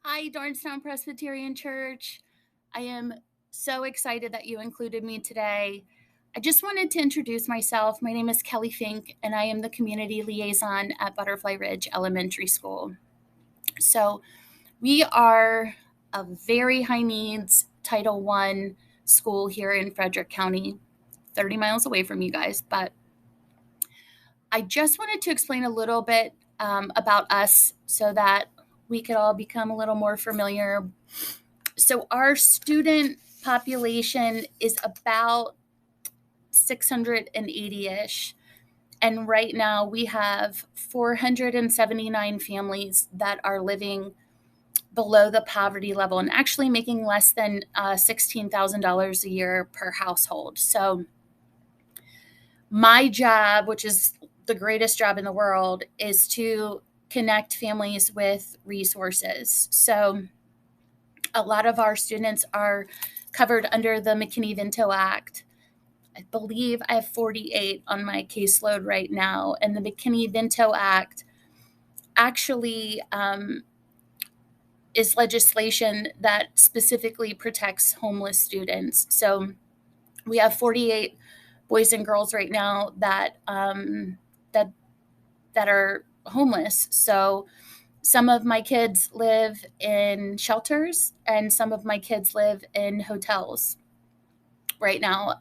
Hi, Darnestown Presbyterian Church. I am so excited that you included me today. I just wanted to introduce myself. My name is Kelly Fink, and I am the community liaison at Butterfly Ridge Elementary School. So, we are a very high needs Title I school here in Frederick County, 30 miles away from you guys. But I just wanted to explain a little bit about us so that we could all become a little more familiar. So our student population is about 680-ish. And right now we have 479 families that are living below the poverty level and actually making less than $16,000 a year per household. So my job, which is the greatest job in the world, is to connect families with resources. So a lot of our students are covered under the McKinney-Vento Act. I believe I have 48 on my caseload right now. And the McKinney-Vento Act actually is legislation that specifically protects homeless students. So we have 48 boys and girls right now that that are homeless. So some of my kids live in shelters and some of my kids live in hotels right now.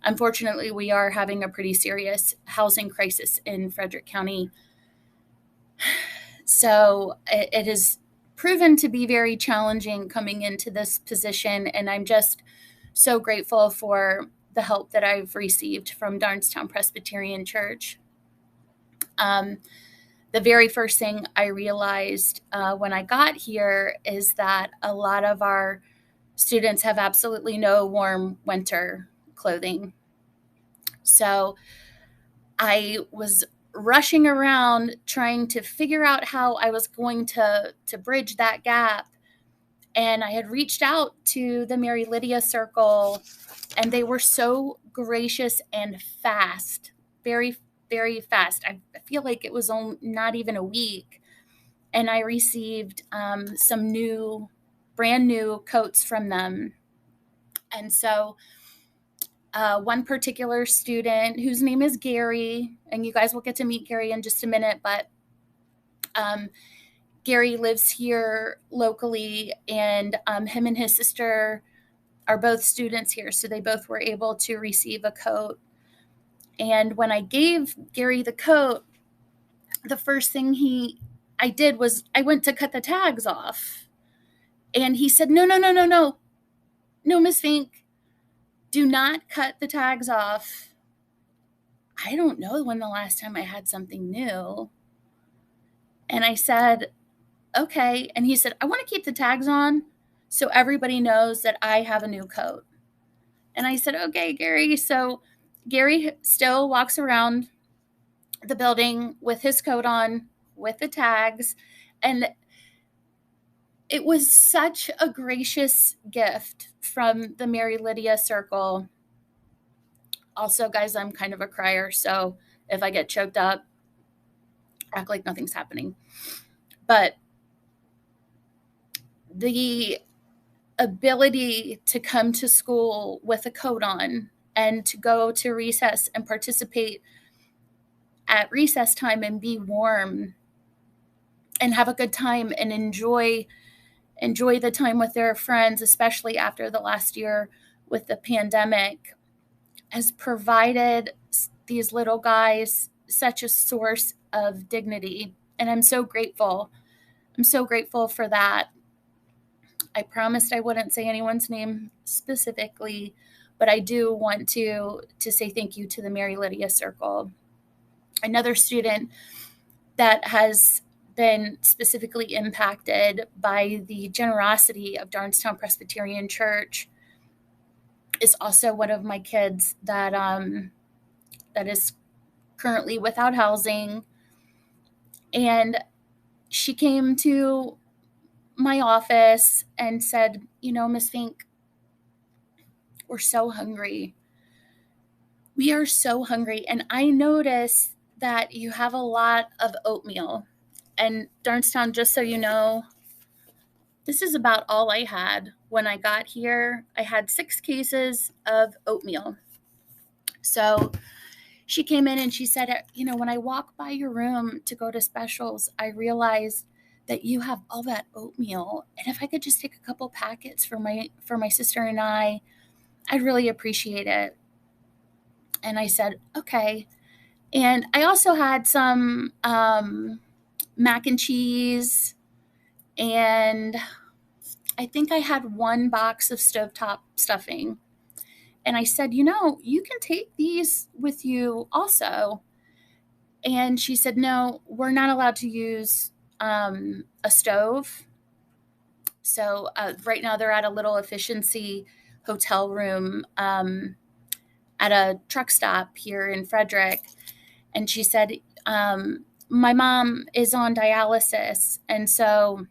Unfortunately, we are having a pretty serious housing crisis in Frederick County. So it has proven to be very challenging coming into this position. And I'm just so grateful for the help that I've received from Darnestown Presbyterian Church. The very first thing I realized when I got here is that a lot of our students have absolutely no warm winter clothing. So I was rushing around trying to figure out how I was going to bridge that gap. And I had reached out to the Mary Lydia Circle, and they were so gracious and fast, very, very fast. I feel like it was not even a week. And I received some brand new coats from them. And so one particular student whose name is Gary, and you guys will get to meet Gary in just a minute, but Gary lives here locally, and him and his sister are both students here, so they both were able to receive a coat. And when I gave Gary the coat, the first thing I did was I went to cut the tags off. And he said, no, no, no, no, no. No, Miss Fink, do not cut the tags off. I don't know when the last time I had something new. And I said, okay. And he said, I want to keep the tags on so everybody knows that I have a new coat. And I said, okay, Gary. So Gary still walks around the building with his coat on, with the tags. And it was such a gracious gift from the Mary Lydia Circle. Also, guys, I'm kind of a crier, so if I get choked up, act like nothing's happening. But the ability to come to school with a coat on and to go to recess and participate at recess time and be warm and have a good time and enjoy the time with their friends, especially after the last year with the pandemic, has provided these little guys such a source of dignity. And I'm so grateful. I'm so grateful for that. I promised I wouldn't say anyone's name specifically, but I do want to say thank you to the Mary Lydia Circle. Another student that has been specifically impacted by the generosity of Darnestown Presbyterian Church is also one of my kids that is currently without housing. And she came to my office and said, Miss Fink, we're so hungry. We are so hungry. And I notice that you have a lot of oatmeal. And Darnestown, just so you know, This is about all I had when I got here. I had 6 cases of oatmeal. So she came in and she said, when I walk by your room to go to specials, I realized that you have all that oatmeal. And if I could just take a couple packets for my sister and I'd really appreciate it. And I said, okay. And I also had some mac and cheese, and I think I had 1 box of stovetop stuffing. And I said, you can take these with you also. And she said, no, we're not allowed to use a stove. So right now they're at a little efficiency hotel room at a truck stop here in Frederick. And she said, my mom is on dialysis. And so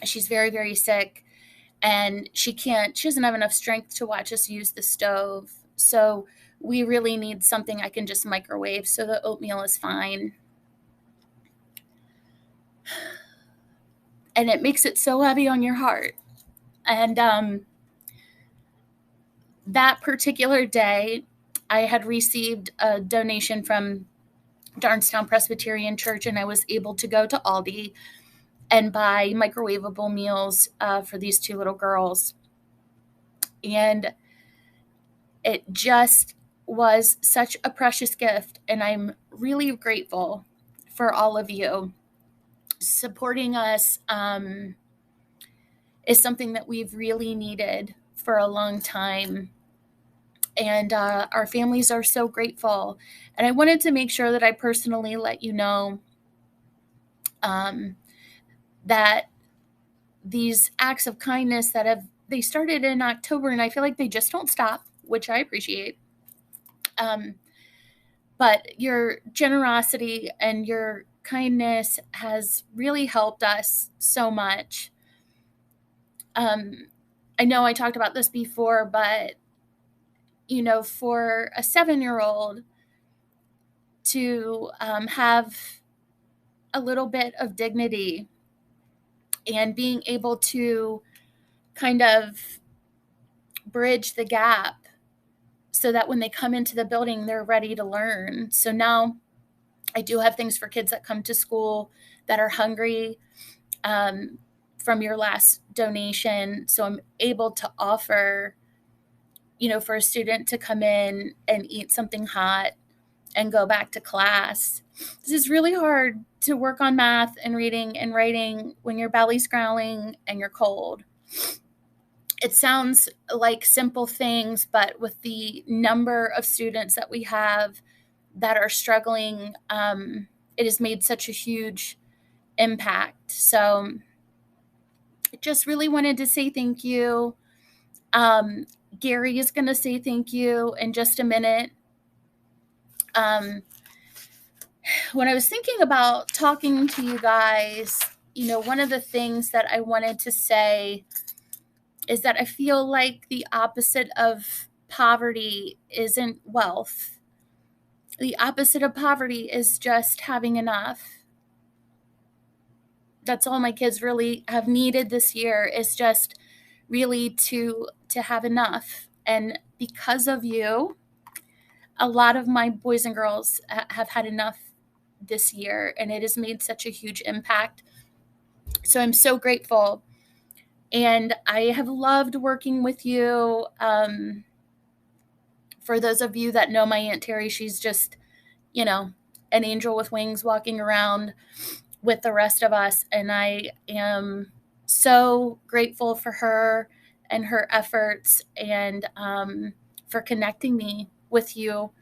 she's very, very sick. And she doesn't have enough strength to watch us use the stove. So we really need something I can just microwave. So the oatmeal is fine. And it makes it so heavy on your heart. And that particular day, I had received a donation from Darnestown Presbyterian Church, and I was able to go to Aldi and buy microwavable meals for these 2 little girls. And it just was such a precious gift, and I'm really grateful for all of you. Supporting us is something that we've really needed for a long time. And our families are so grateful. And I wanted to make sure that I personally let you know that these acts of kindness they started in October, and I feel like they just don't stop, which I appreciate. But your generosity and your kindness has really helped us so much. I know I talked about this before, but for a 7-year-old to have a little bit of dignity and being able to kind of bridge the gap so that when they come into the building, they're ready to learn. So now I do have things for kids that come to school that are hungry from your last donation. So I'm able to offer, for a student to come in and eat something hot and go back to class. This is really hard to work on math and reading and writing when your belly's growling and you're cold. It sounds like simple things, but with the number of students that we have that are struggling, it has made such a huge impact. So I just really wanted to say thank you. Gary is going to say thank you in just a minute. When I was thinking about talking to you guys, one of the things that I wanted to say is that I feel like the opposite of poverty isn't wealth. The opposite of poverty is just having enough. That's all my kids really have needed this year, is just really to have enough. And because of you, a lot of my boys and girls have had enough this year, and it has made such a huge impact. So I'm so grateful. And I have loved working with you. For those of you that know my Aunt Terry, she's just, an angel with wings walking around with the rest of us. And I am so grateful for her and her efforts and for connecting me with you.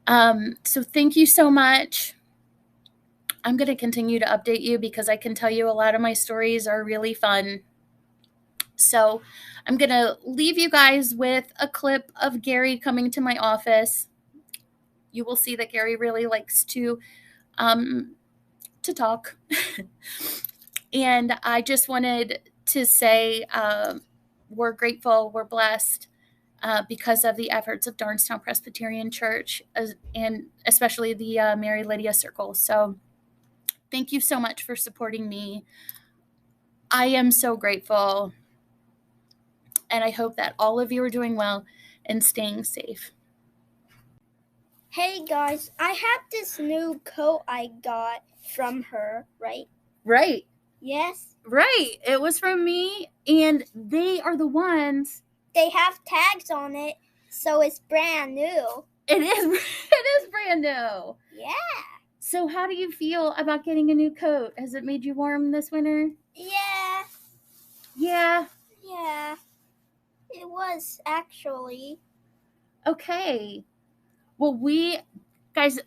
So thank you so much. I'm going to continue to update you because I can tell you a lot of my stories are really fun. So I'm going to leave you guys with a clip of Gary coming to my office. You will see that Gary really likes to talk. And I just wanted to say we're grateful, we're blessed because of the efforts of Darnestown Presbyterian Church and especially the Mary Lydia Circle. So thank you so much for supporting me. I am so grateful. And I hope that all of you are doing well and staying safe. Hey guys, I have this new coat I got from her, right? Right. Yes. Right. It was from me, and they are the ones. They have tags on it, so it's brand new. It is brand new. Yeah. So how do you feel about getting a new coat? Has it made you warm this winter? Yeah. Yeah. Yeah. It was actually. Okay. Well, guys,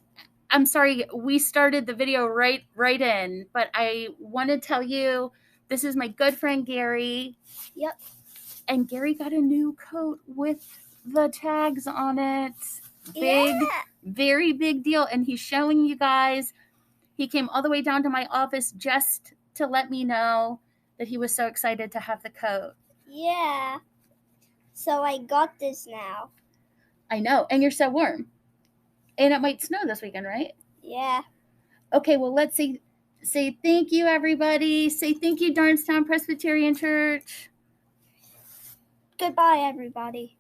I'm sorry, we started the video right in, but I want to tell you this is my good friend Gary. Yep. And Gary got a new coat with the tags on it. Big, Yeah. very big deal. And he's showing you guys. He came all the way down to my office just to let me know that he was so excited to have the coat. Yeah. So I got this now. I know. And you're so warm. And it might snow this weekend, right? Yeah. Okay, well, let's say thank you, everybody. Say thank you, Darnestown Presbyterian Church. Goodbye, everybody.